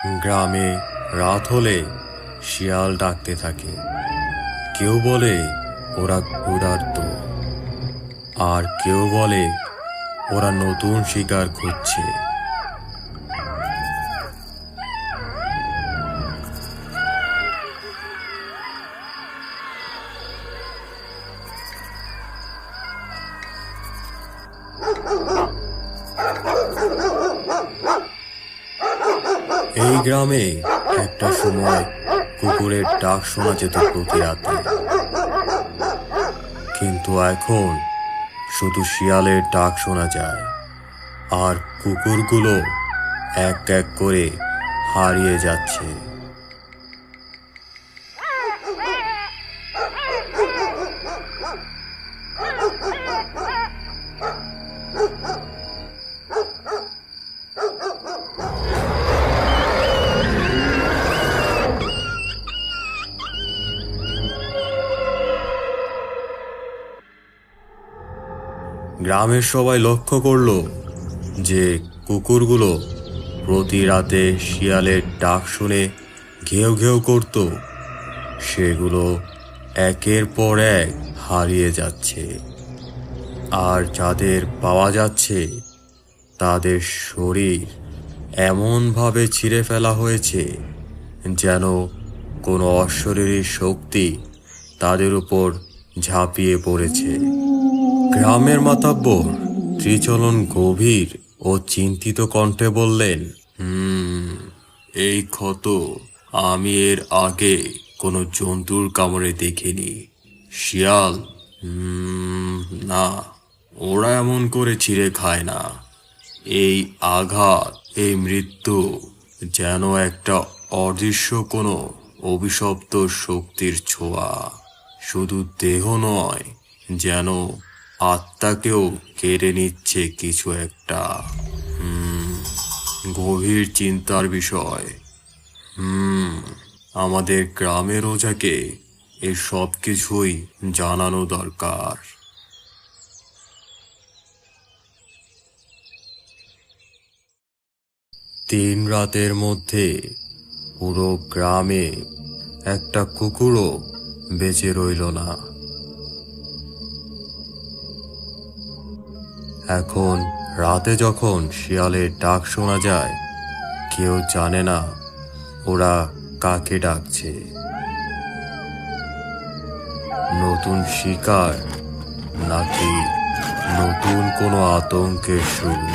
গ্রামে রাত হলে শিয়াল ডাকতে থাকে। কেউ বলে ওরা ক্ষুধার্ত, আর কেউ বলে ওরা নতুন শিকার খুঁজছে। এই গ্রামে একটা সময় কুকুরের ডাক শোনা যেত প্রতি রাতে, কিন্তু এখন শুধু শিয়ালের ডাক শোনা যায়, আর কুকুরগুলো এক এক করে হারিয়ে যাচ্ছে। গ্রামের সবাই লক্ষ্য করলো যে কুকুরগুলো প্রতি রাতে শিয়ালের ডাক শুনে ঘেউ ঘেউ করত। সেগুলো একের পর এক হারিয়ে যাচ্ছে, আর যাদের পাওয়া যাচ্ছে তাদের শরীর এমনভাবে ছিঁড়ে ফেলা হয়েছে যেন কোনো অশরীরী শক্তি তাদের উপর ঝাঁপিয়ে পড়েছে। গ্রামের মাতাব্বর ত্রিচলন গভীর ও চিন্তিত কণ্ঠে বললেন, এই ক্ষত আমি এর আগে কোনো জন্তুর কামড়ে দেখিনি। শিয়াল? না, ওরা এমন করে ছিঁড়ে খায় না। এই আঘাত, এই মৃত্যু যেন একটা অদৃশ্য কোনো অভিশপ্ত শক্তির ছোঁয়া। শুধু দেহ নয়, যেন আত্মাকেও কেড়ে নিচ্ছে কিছু একটা। গভীর চিন্তার বিষয়। আমাদের গ্রামের ওঝাকে এই সব কিছুই জানানো দরকার। 3 রাতের মধ্যে পুরো গ্রামে একটা কুকুরও বেঁচে রইল না। এখন রাতে যখন শিয়ালের ডাক শোনা যায়, কেউ জানে না ওরা কাকে ডাকছে। নতুন শিকার নাকি নতুন কোনো আতঙ্কের শুরু?